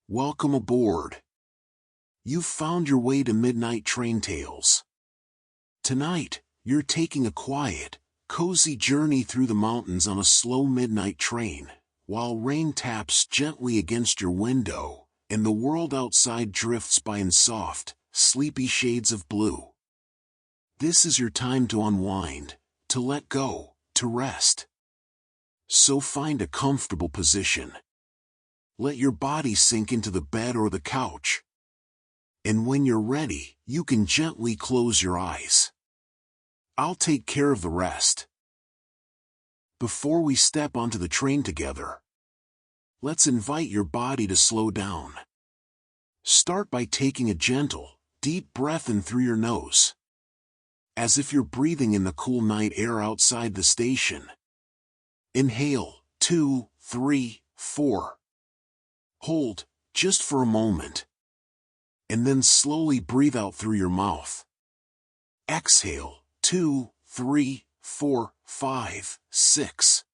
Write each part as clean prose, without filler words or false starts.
Welcome aboard. You've found your way to Midnight Train Tales. Tonight, you're taking a quiet, cozy journey through the mountains on a slow midnight train, while rain taps gently against your window, and the world outside drifts by in soft, sleepy shades of blue. This is your time to unwind, to let go, to rest. So find a comfortable position. Let your body sink into the bed or the couch. And when you're ready, you can gently close your eyes. I'll take care of the rest. Before we step onto the train together, let's invite your body to slow down. Start by taking a gentle, deep breath in through your nose, as if you're breathing in the cool night air outside the station. Inhale, 2, 3, 4. Hold, just for a moment. And then slowly breathe out through your mouth. Exhale, 2, 3, 4, 5, 6.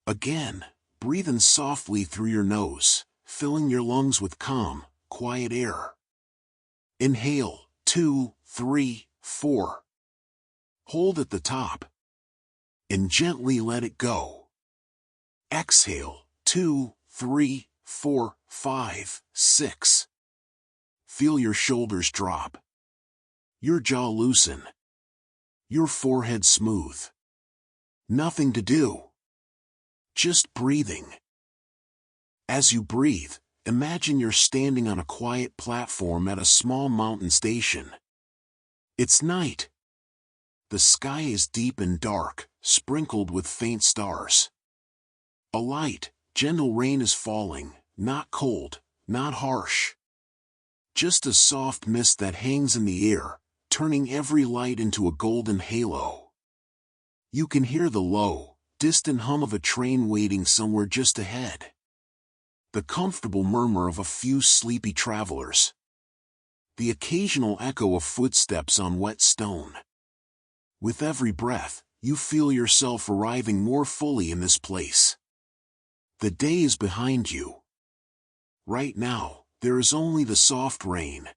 Again, breathe in softly through your nose, filling your lungs with calm, quiet air. Inhale, 2, 3, 4. Hold at the top. And gently let it go. Exhale, 2, 3, 4, 5, 6. Feel your shoulders drop. Your jaw loosen. Your forehead smooth. Nothing to do. Just breathing. As you breathe, imagine you're standing on a quiet platform at a small mountain station. It's night. The sky is deep and dark, sprinkled with faint stars. A light, gentle rain is falling, not cold, not harsh. Just a soft mist that hangs in the air, turning every light into a golden halo. You can hear the low, distant hum of a train waiting somewhere just ahead. The comfortable murmur of a few sleepy travelers. The occasional echo of footsteps on wet stone. With every breath, you feel yourself arriving more fully in this place. The day is behind you. Right now, there is only the soft rain,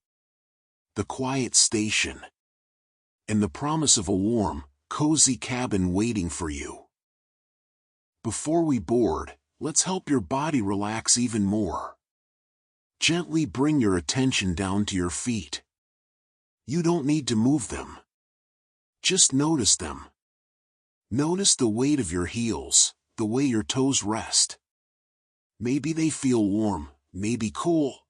the quiet station, and the promise of a warm, cozy cabin waiting for you. Before we board, let's help your body relax even more. Gently bring your attention down to your feet. You don't need to move them. Just notice them. Notice the weight of your heels, the way your toes rest. Maybe they feel warm, maybe cool.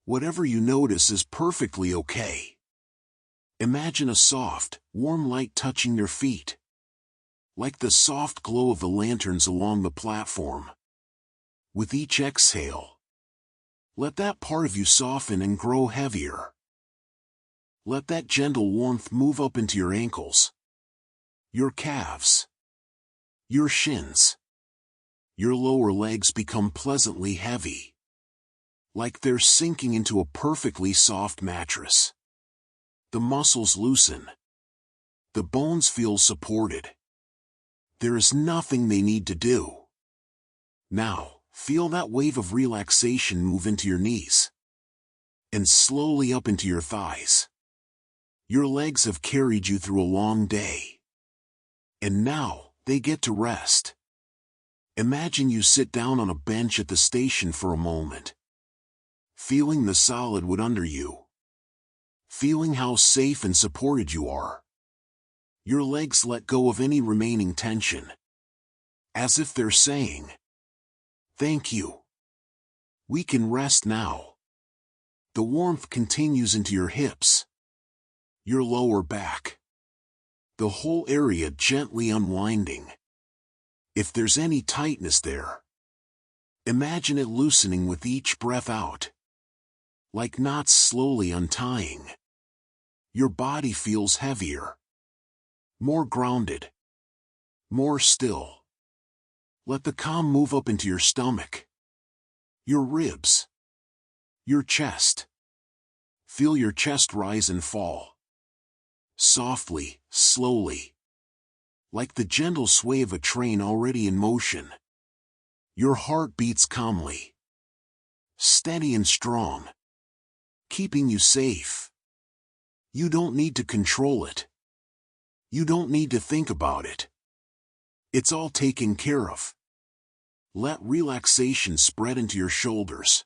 Whatever you notice is perfectly okay. Imagine a soft, warm light touching your feet. Like the soft glow of the lanterns along the platform. With each exhale, let that part of you soften and grow heavier. Let that gentle warmth move up into your ankles, your calves, your shins. Your lower legs become pleasantly heavy, like they're sinking into a perfectly soft mattress. The muscles loosen. The bones feel supported. There is nothing they need to do. Now, feel that wave of relaxation move into your knees, and slowly up into your thighs. Your legs have carried you through a long day. And now, they get to rest. Imagine you sit down on a bench at the station for a moment. Feeling the solid wood under you. Feeling how safe and supported you are. Your legs let go of any remaining tension. As if they're saying, "Thank you. We can rest now." The warmth continues into your hips. Your lower back. The whole area gently unwinding. If there's any tightness there, imagine it loosening with each breath out. Like knots slowly untying. Your body feels heavier. More grounded. More still. Let the calm move up into your stomach. Your ribs. Your chest. Feel your chest rise and fall. Softly, slowly. Like the gentle sway of a train already in motion. Your heart beats calmly. steady and strong, keeping you safe. You don't need to control it. You don't need to think about it. It's all taken care of. Let relaxation spread into your shoulders,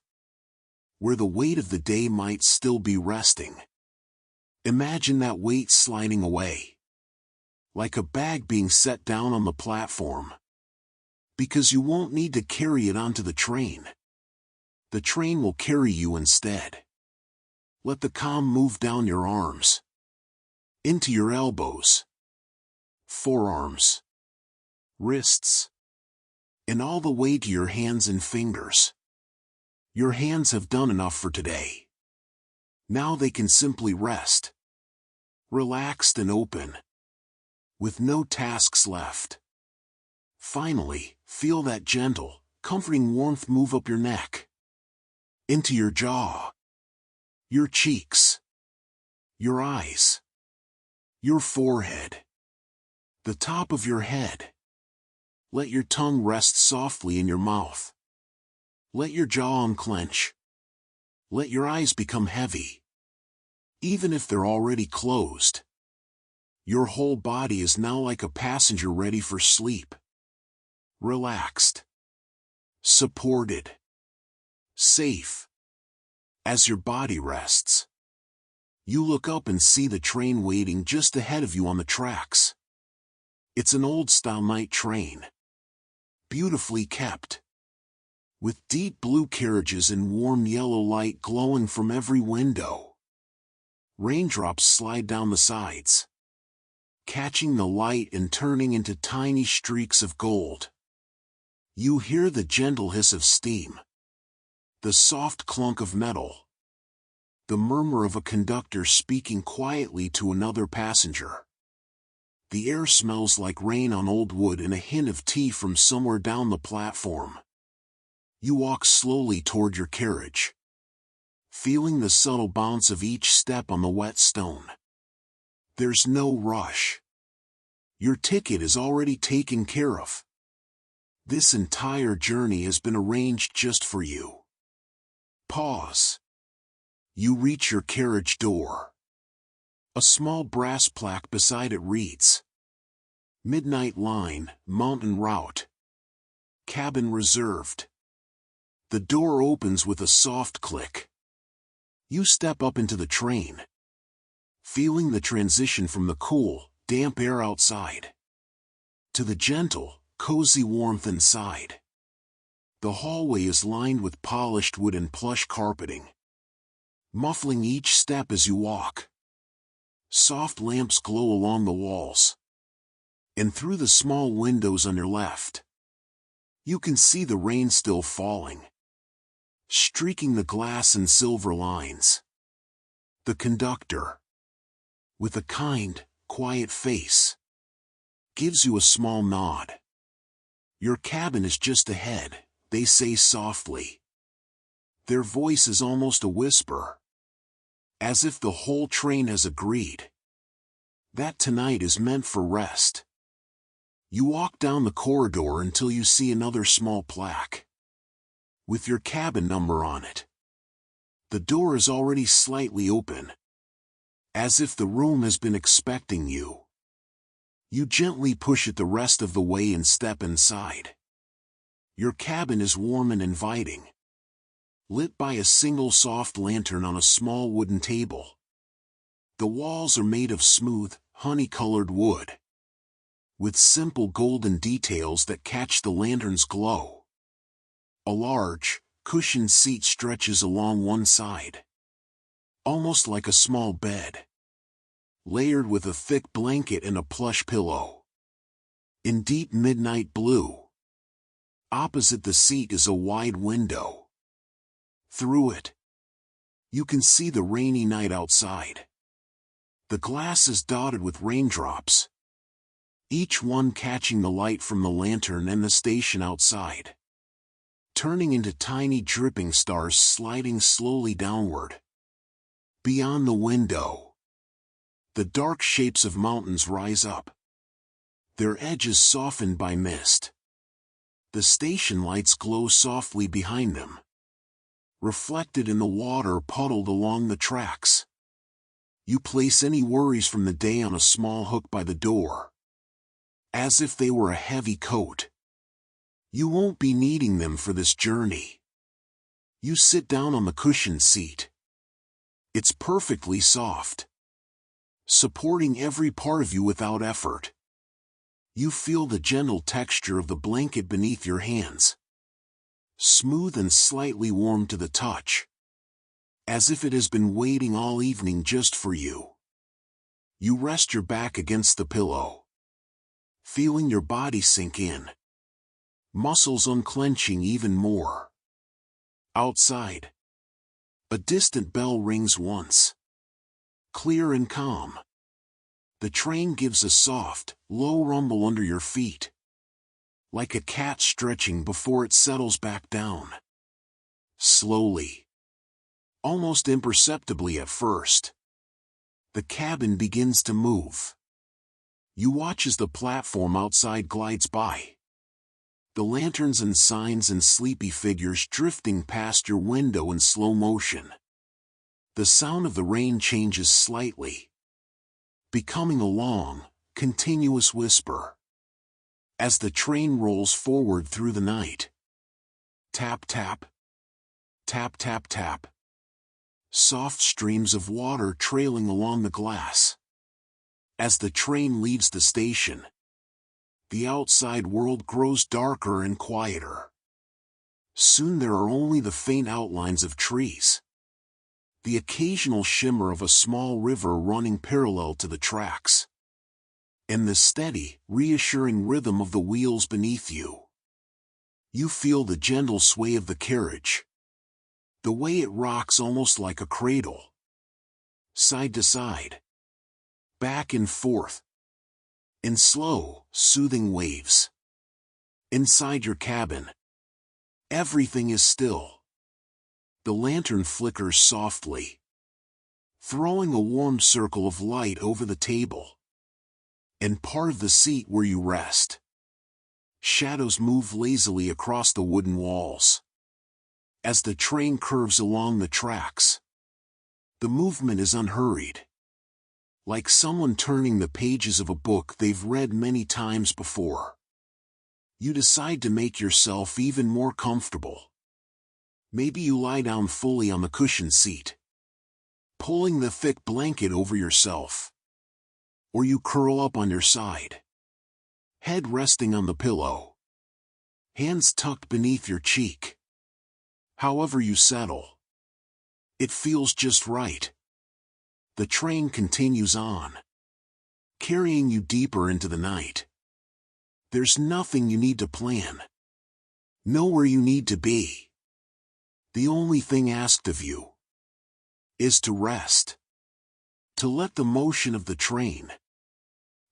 where the weight of the day might still be resting. Imagine that weight sliding away, like a bag being set down on the platform, because you won't need to carry it onto the train. The train will carry you instead. Let the calm move down your arms, into your elbows, forearms, wrists, and all the way to your hands and fingers. Your hands have done enough for today. Now they can simply rest, relaxed and open, with no tasks left. Finally, feel that gentle, comforting warmth move up your neck, into your jaw, your cheeks, your eyes, your forehead, the top of your head. Let your tongue rest softly in your mouth. Let your jaw unclench. Let your eyes become heavy, even if they're already closed. Your whole body is now like a passenger ready for sleep. Relaxed, supported, safe. As your body rests, you look up and see the train waiting just ahead of you on the tracks. It's an old-style night train, beautifully kept, with deep blue carriages and warm yellow light glowing from every window. Raindrops slide down the sides, catching the light and turning into tiny streaks of gold. You hear the gentle hiss of steam, the soft clunk of metal, the murmur of a conductor speaking quietly to another passenger. The air smells like rain on old wood and a hint of tea from somewhere down the platform. You walk slowly toward your carriage, feeling the subtle bounce of each step on the wet stone. There's no rush. Your ticket is already taken care of. This entire journey has been arranged just for you. Pause. You reach your carriage door. A small brass plaque beside it reads, "Midnight Line, Mountain Route. Cabin reserved." The door opens with a soft click. You step up into the train, feeling the transition from the cool, damp air outside to the gentle, cozy warmth inside. The hallway is lined with polished wood and plush carpeting, muffling each step as you walk. Soft lamps glow along the walls, and through the small windows on your left, you can see the rain still falling, streaking the glass in silver lines. The conductor, with a kind, quiet face, gives you a small nod. "Your cabin is just ahead," they say softly. Their voice is almost a whisper, as if the whole train has agreed that tonight is meant for rest. You walk down the corridor until you see another small plaque, with your cabin number on it. The door is already slightly open, as if the room has been expecting you. You gently push it the rest of the way and step inside. Your cabin is warm and inviting, lit by a single soft lantern on a small wooden table. The walls are made of smooth, honey-colored wood, with simple golden details that catch the lantern's glow. A large, cushioned seat stretches along one side, almost like a small bed, layered with a thick blanket and a plush pillow. In deep midnight blue, opposite the seat is a wide window. Through it, you can see the rainy night outside. The glass is dotted with raindrops, each one catching the light from the lantern and the station outside, turning into tiny dripping stars sliding slowly downward. Beyond the window, the dark shapes of mountains rise up, their edges softened by mist. The station lights glow softly behind them, reflected in the water puddled along the tracks. You place any worries from the day on a small hook by the door, as if they were a heavy coat. You won't be needing them for this journey. You sit down on the cushioned seat. It's perfectly soft, supporting every part of you without effort. You feel the gentle texture of the blanket beneath your hands, smooth and slightly warm to the touch, as if it has been waiting all evening just for you. You rest your back against the pillow, feeling your body sink in, muscles unclenching even more. Outside, a distant bell rings once, clear and calm. The train gives a soft, low rumble under your feet, like a cat stretching before it settles back down. Slowly, almost imperceptibly at first, the cabin begins to move. You watch as the platform outside glides by, the lanterns and signs and sleepy figures drifting past your window in slow motion. The sound of the rain changes slightly, becoming a long, continuous whisper, as the train rolls forward through the night. Tap tap, tap tap tap. Soft streams of water trailing along the glass. As the train leaves the station, the outside world grows darker and quieter. Soon there are only the faint outlines of trees, the occasional shimmer of a small river running parallel to the tracks, and the steady, reassuring rhythm of the wheels beneath you. You feel the gentle sway of the carriage, the way it rocks almost like a cradle, side to side, back and forth, in slow, soothing waves. Inside your cabin, everything is still. The lantern flickers softly, throwing a warm circle of light over the table and part of the seat where you rest. Shadows move lazily across the wooden walls as the train curves along the tracks. The movement is unhurried, like someone turning the pages of a book they've read many times before. You decide to make yourself even more comfortable. Maybe you lie down fully on the cushioned seat, pulling the thick blanket over yourself. Or you curl up on your side, head resting on the pillow, hands tucked beneath your cheek. However you settle, it feels just right. The train continues on, carrying you deeper into the night. There's nothing you need to plan, nowhere you need to be. The only thing asked of you is to rest, to let the motion of the train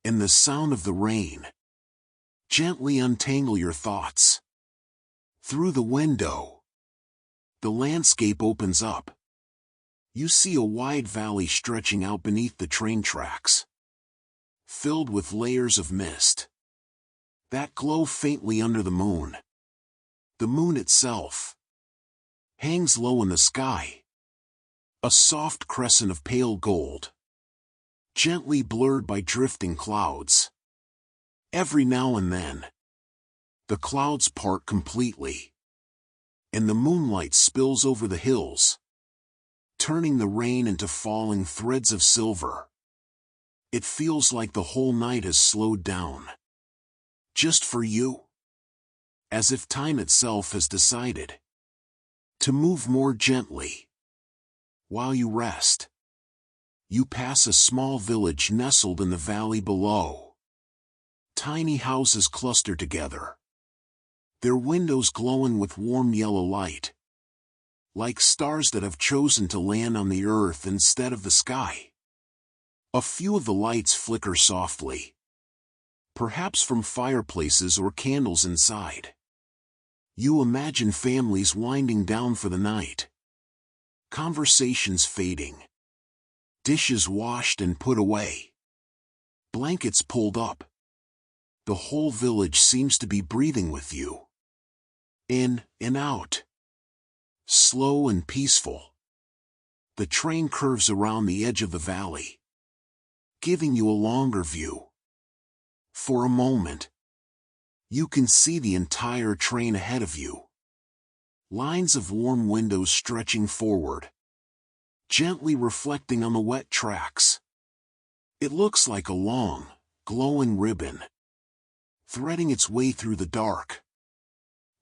and the sound of the rain gently untangle your thoughts. Through the window, the landscape opens up. You see a wide valley stretching out beneath the train tracks, filled with layers of mist that glow faintly under the moon. The moon itself hangs low in the sky, a soft crescent of pale gold, gently blurred by drifting clouds. Every now and then, the clouds part completely, and the moonlight spills over the hills, turning the rain into falling threads of silver. It feels like the whole night has slowed down, just for you, as if time itself has decided to move more gently. While you rest, you pass a small village nestled in the valley below. Tiny houses cluster together, their windows glowing with warm yellow light, like stars that have chosen to land on the earth instead of the sky. A few of the lights flicker softly, perhaps from fireplaces or candles inside. You imagine families winding down for the night, conversations fading, dishes washed and put away, blankets pulled up. The whole village seems to be breathing with you, in and out, slow and peaceful. The train curves around the edge of the valley, giving you a longer view. For a moment, you can see the entire train ahead of you. Lines of warm windows stretching forward, gently reflecting on the wet tracks. It looks like a long, glowing ribbon, threading its way through the dark,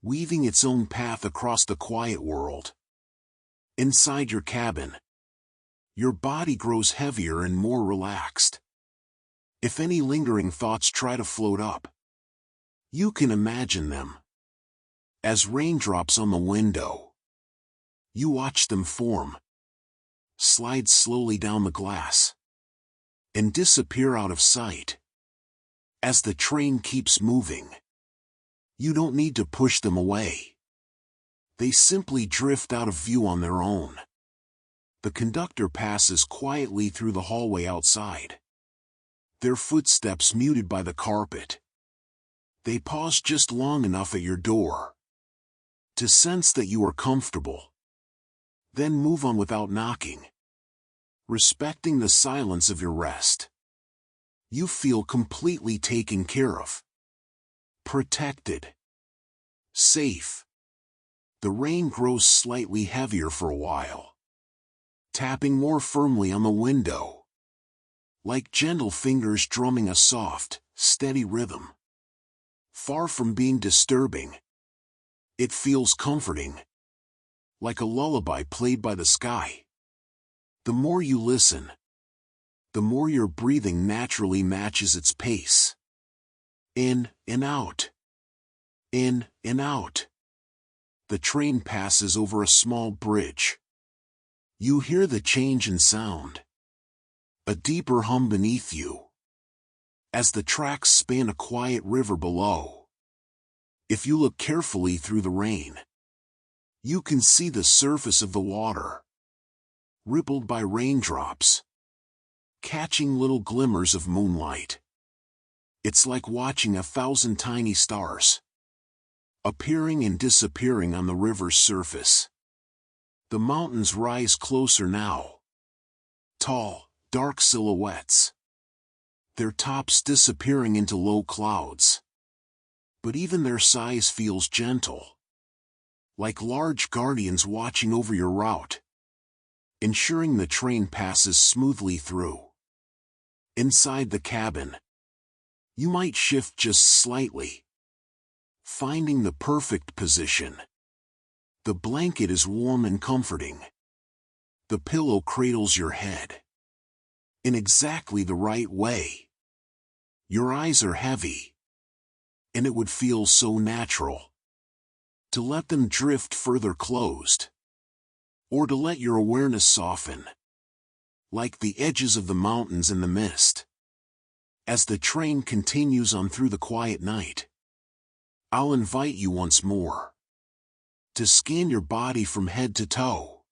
weaving its own path across the quiet world. Inside your cabin, your body grows heavier and more relaxed. If any lingering thoughts try to float up, you can imagine them. As raindrops on the window, you watch them form, slide slowly down the glass, and disappear out of sight. As the train keeps moving, you don't need to push them away. They simply drift out of view on their own. The conductor passes quietly through the hallway outside, their footsteps muted by the carpet. They pause just long enough at your door to sense that you are comfortable, then move on without knocking, respecting the silence of your rest. You feel completely taken care of, protected, safe. The rain grows slightly heavier for a while, tapping more firmly on the window, like gentle fingers drumming a soft, steady rhythm. Far from being disturbing, it feels comforting, like a lullaby played by the sky. The more you listen, the more your breathing naturally matches its pace. In and out. In and out. The train passes over a small bridge. You hear the change in sound, a deeper hum beneath you, as the tracks span a quiet river below. If you look carefully through the rain, you can see the surface of the water, rippled by raindrops, catching little glimmers of moonlight. It's like watching 1,000 tiny stars, appearing and disappearing on the river's surface. The mountains rise closer now, tall, dark silhouettes, their tops disappearing into low clouds. But even their size feels gentle, like large guardians watching over your route, ensuring the train passes smoothly through. Inside the cabin, you might shift just slightly, finding the perfect position. The blanket is warm and comforting. The pillow cradles your head in exactly the right way. Your eyes are heavy, and it would feel so natural to let them drift further closed, or to let your awareness soften, like the edges of the mountains in the mist. As the train continues on through the quiet night, I'll invite you once more to scan your body from head to toe,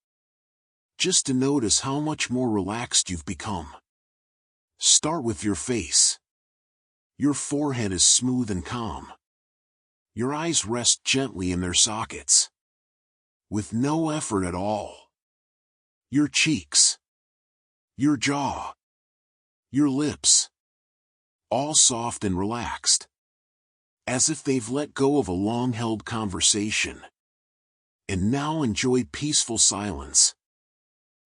just to notice how much more relaxed you've become. Start with your face. Your forehead is smooth and calm. Your eyes rest gently in their sockets, with no effort at all. Your cheeks, your jaw, your lips, all soft and relaxed, as if they've let go of a long-held conversation and now enjoy peaceful silence.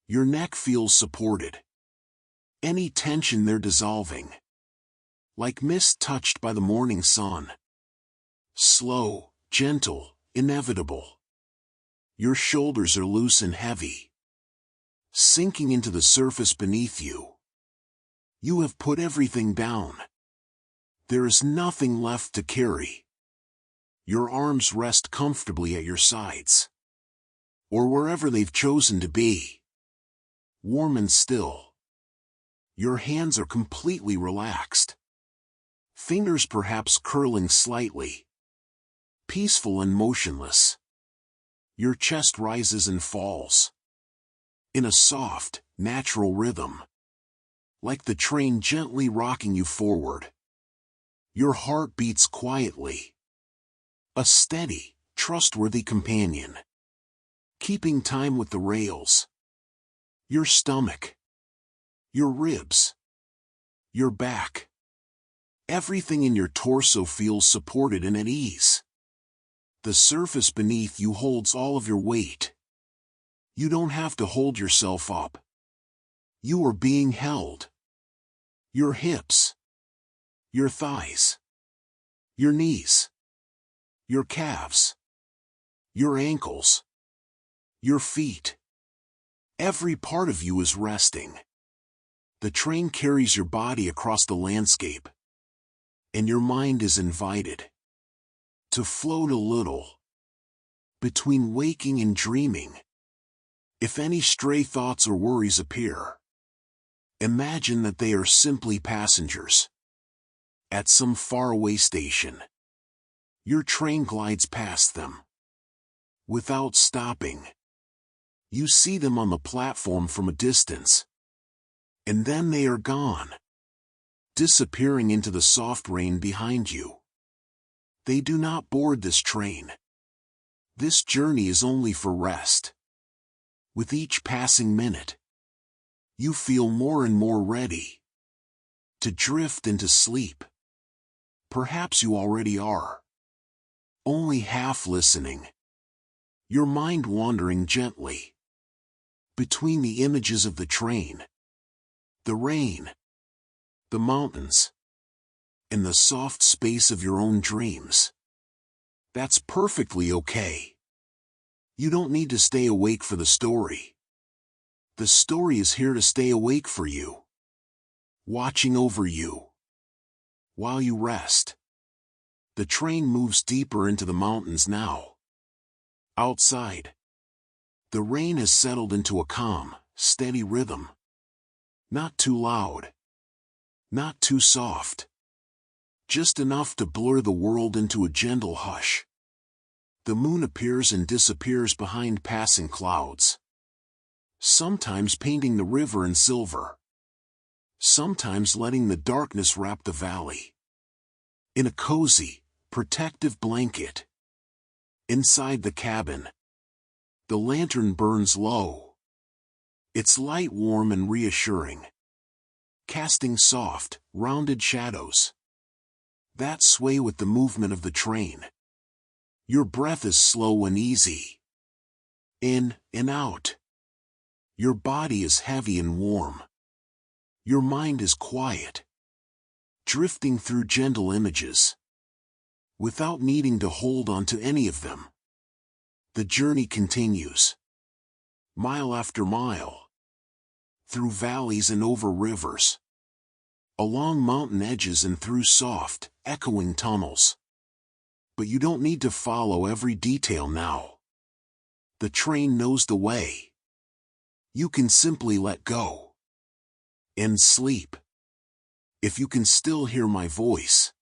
Your neck feels supported. Any tension there dissolving, like mist touched by the morning sun. Slow, gentle, inevitable. Your shoulders are loose and heavy, sinking into the surface beneath you. You have put everything down. There is nothing left to carry. Your arms rest comfortably at your sides, or wherever they've chosen to be, warm and still. Your hands are completely relaxed, fingers perhaps curling slightly, peaceful and motionless. Your chest rises and falls in a soft, natural rhythm, like the train gently rocking you forward. Your heart beats quietly, a steady, trustworthy companion. keeping time with the rails. Your stomach, your ribs, your back. Everything in your torso feels supported and at ease. The surface beneath you holds all of your weight. You don't have to hold yourself up. You are being held. Your hips, your thighs, your knees, your calves, your ankles, your feet. Every part of you is resting. The train carries your body across the landscape, and your mind is invited to float a little between waking and dreaming. If any stray thoughts or worries appear, imagine that they are simply passengers at some faraway station. Your train glides past them without stopping. You see them on the platform from a distance, and then they are gone, disappearing into the soft rain behind you. They do not board this train. This journey is only for rest. With each passing minute, you feel more and more ready to drift into sleep. Perhaps you already are, only half listening, your mind wandering gently between the images of the train, the rain, the mountains, and the soft space of your own dreams. That's perfectly okay. You don't need to stay awake for the story. The story is here to stay awake for you, watching over you while you rest. The train moves deeper into the mountains now. Outside, the rain has settled into a calm, steady rhythm. Not too loud, not too soft. Just enough to blur the world into a gentle hush. The moon appears and disappears behind passing clouds, sometimes painting the river in silver, sometimes letting the darkness wrap the valley in a cozy, protective blanket. Inside the cabin, the lantern burns low, its light warm and reassuring, casting soft, rounded shadows that sway with the movement of the train. Your breath is slow and easy, in and out. Your body is heavy and warm. Your mind is quiet, drifting through gentle images, without needing to hold on to any of them. The journey continues, mile after mile, through valleys and over rivers, along mountain edges and through soft, echoing tunnels. But you don't need to follow every detail now. The train knows the way. You can simply let go and sleep. If you can still hear my voice,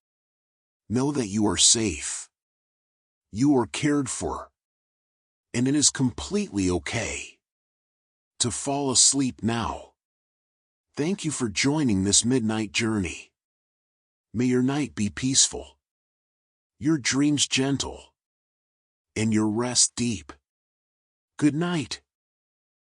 know that you are safe. You are cared for. And it is completely okay to fall asleep now. Thank you for joining this midnight journey. May your night be peaceful, your dreams gentle, and your rest deep. Good night.